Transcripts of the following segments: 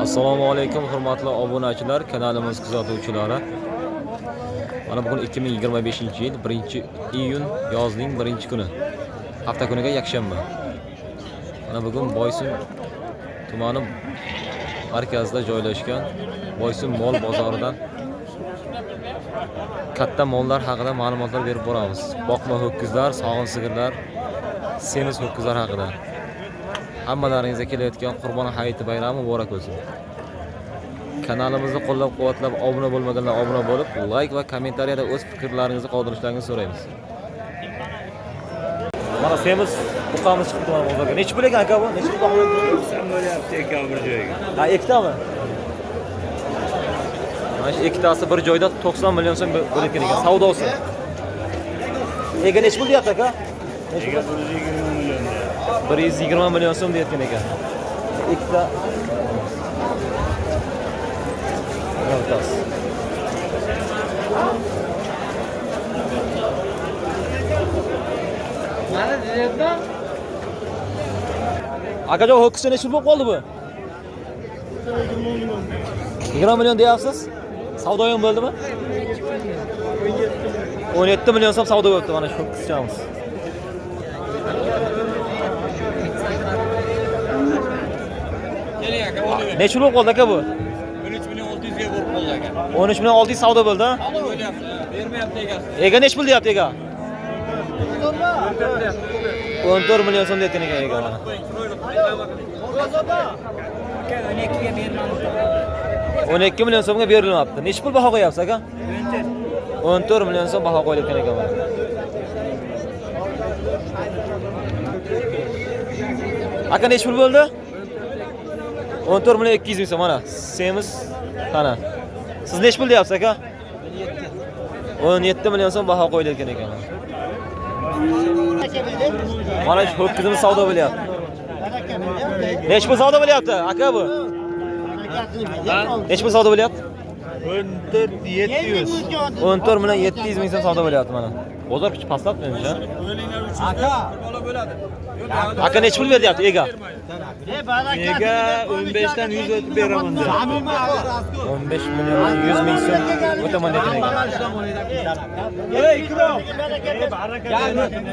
Assalomu alaykum hurmatli obunachilar, kanalimiz kuzatuvchilari. Mana bugun 2025-yil 1-iyun yozning 1-kuni. Hafta kuniga yakshanba. Mana bugun Boysun tumani markazida joylashgan Boysun mol bozoridan katta mollar haqida ma'lumotlar berib boramiz. Boqma ho'kizlar, sog'in sigirlar, semiz ho'kizlar haqida. Hammalaringizga kelayotgan Qurbon hayiti bayrami muborak bo'lsin. Kanalimizni qo'llab-quvvatlab, obuna bo'lmaganlar obuna bo'lib, like va kommentariyada o'z fikrlaringizni qoldirishlaringizni so'raymiz. Mana semiz buqamiz chiqdi mana bozorga. Nechta pul ekan aka bu? Nechta pul qo'yib bo'lyapti aka bir joyga. Ha, ikkitami? Mana shu ikkitasi bir joyda 90 million so'm bo'layotgan ekan. Savdosi. Ega nechta pul deyapti aka? Ega 120 million. 120 million so'm deyotgan ekan. Ikkita Ortas. Mana deyapti. Akajon ho'kizcha nechta bo'lib qoldi bu? 20 million deyapsiz? Savdo ham bo'ldimi? 17 million so'm savdo bo'libdi mana shu ho'kizchamiz. Necha bo'lib qoldi aka bu? 13 million 600 ga bo'lib qoldi aka. 13 million 600 savdo bo'ldi, ha? Bo'lyapti. Bermayapti egasi. Ega nech pul deyapti ega? 14 million so'm deyotgan ekan ega mana. Aka 12 ga bermadim. 12 million so'mga berilmayapti. Nech pul baho qo'yapsiz aka? 14 million so'm baho qo'yilgan ekan mana. Aka nech pul bo'ldi? 14 million 200 ming so'm mana. Semiz qana. Siz nech pul deyapsiz aka? 17 million so'm baho qo'yilgan ekan. Mana shu ho'kizimiz savdo bo'lyapti. Nech pul savdo bo'lyapti aka bu? Nech pul savdo bo'lyapti? 14 million 700 ming so'm savdo bo'lyapti mana. Bozor kichik pastlab menimcha. Aka. Aka nech pul beryapti ega? Ega 15 dan 100 o'tib beraman dedi. 15 million 100 ming so'm o'taman degan ega. Ey ikrom.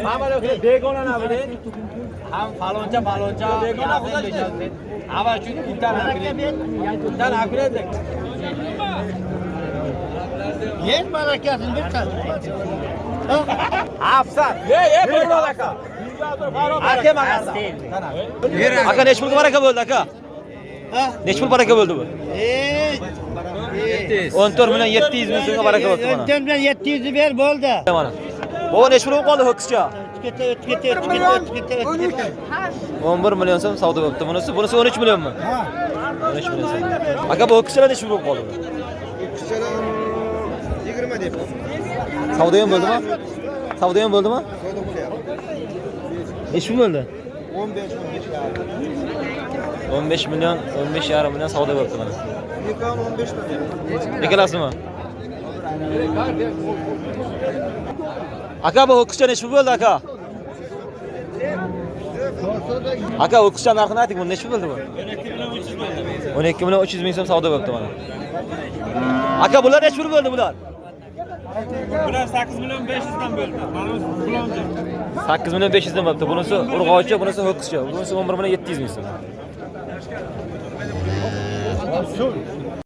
Mana begonani bilan ham faloncha begona bo'ladi. Avval shu intan akiradi. Yer barakasini bir qal. Afsat. Ey bo'lmadi aka. Aka maqasam. Aka nech pul baraka bo'ldi aka? Nech pul baraka bo'ldi bu? 14 million 700 ming so'mga baraka bo'ldi mana. 14 million 700 ber bo'ldi. Mana. Bu nech pul bo'lib qoldi ho'kizcha? Ketdi. 11 million so'm savdo bo'libdi. Bunisi 13 millionmi? Ha. 13 million so'm. Aka bu ho'kizchalar nech pul bo'lib qoldi? 20 deb. Savdo ham bo'ldimi? Savdo ham bo'ldimi? Nech pul bo'ldi? 15 million, 15,5 million savdo bo'libdi mana. 15 million. Ikkalasimi? Aka bu ho'kizcha nech pul bo'ldi aka? Aka ho'kizcha narxini ayting, bu nech pul bo'ldi bu? 12 million 300 ming so'm savdo bo'libdi mana. Aka bular nech pul bo'ldi bular? Bular 8 million 500 dan bo'ldi. Mana kulonchi. 8 million 500 dan bo'libdi. Bunisi urg'ochi, bunisi ho'kizcha. Bunisi 11 million 700 ming so'm.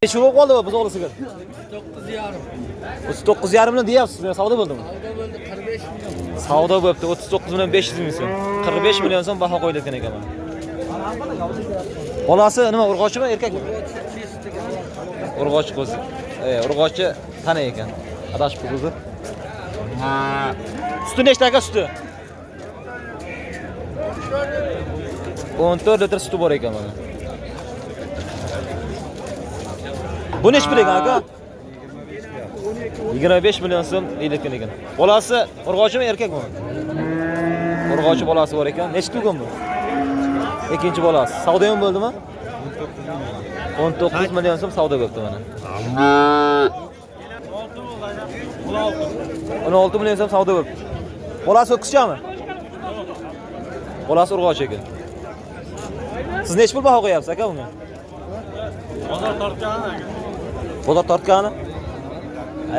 Nech pul bo'lib qoldi bu buzoqli sigir? 39,5 million deyapsiz, savdo bo'ldimi? Savdo bo'libdi 39 million 500 ming so'm. 45 million so'm baho qo'yilgan ekan mana. Bolasi nima urg'ochimi, erkakmi? Urg'ochi qo'zi. Urg'ochi tana ekan. Adashib qo'zi. Suti nechta aka suti? 14 litr suti bor ekan mana. Bu nech pul ekan aka? 25 million so'm deyilgan ekan. Bolasi urg'ochimi, erkakmi? Urg'ochi bolasi bor ekan. Nechta tugun bu? Ikkinchi bolasi. Savdo ham bo'ldimi? 19 million so'm savdo bo'libdi mana. 16 million so'm savdo bo'libdi. Bolasi ho'kizchami? Bolasi urg'ochi ekan. Siz nech pul baho qo'yapsiz aka bunga? Bozor tortgani. Bozor tortgani?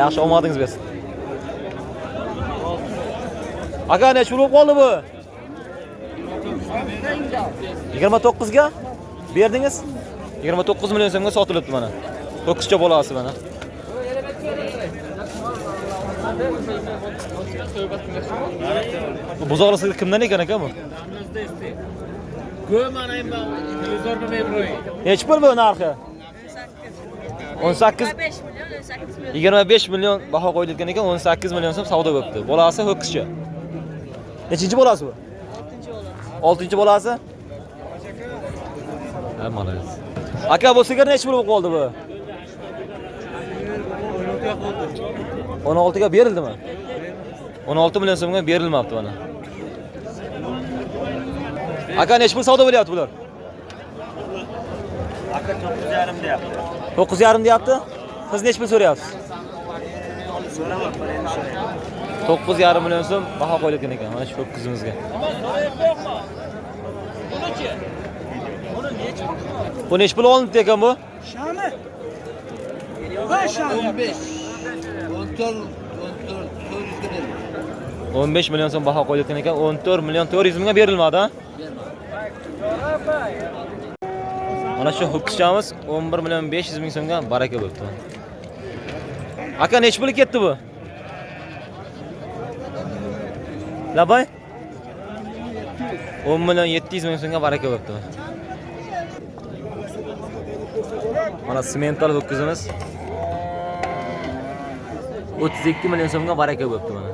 Yaxshi omadingiz bersin. Aka necha pul bo'lib qoldi bu? 29 ga berdingiz? 29 million so'mga sotilibdi mana. Ho'kizcha bolasi mana. Bu bozorisi kimdan ekan aka bu? Necha pul bu narxi? 18 25 million baho qo'yilgan ekan, 18 million so'm savdo bo'libdi. Bolasi ho'kizcha. Nechinchi bolasi bu? 6-chi bolasi? Ha, malaz. Aka bu sigir necha pul bo'lib qoldi bu? 16 ga berildimi? 16 million so'mga berilmabdi mana. Aka necha pul savdo bo'lyapti bular? Aka 9,5 deyapti. 9,5 deyapti. Siz necha pul so'rayapsiz? 9,5 million so'm baho qo'yilgan ekan mana shu ho'kizimizga. Bu necha pul olindi ekan bu? Shami. Va shami 15 million so'm baho qo'yilgan ekan, 14 million 400 mingga berilmadi, ha? Mana shu ho'kizchamiz 11 million 500 ming so'mga baraka bo'libdi. Aka necha pul ketdi bu? Labay? 10 million 700 ming so'mga baraka bo'libdi. Mana semental ho'kizimiz 32 million so'mga baraka bo'libdi mana.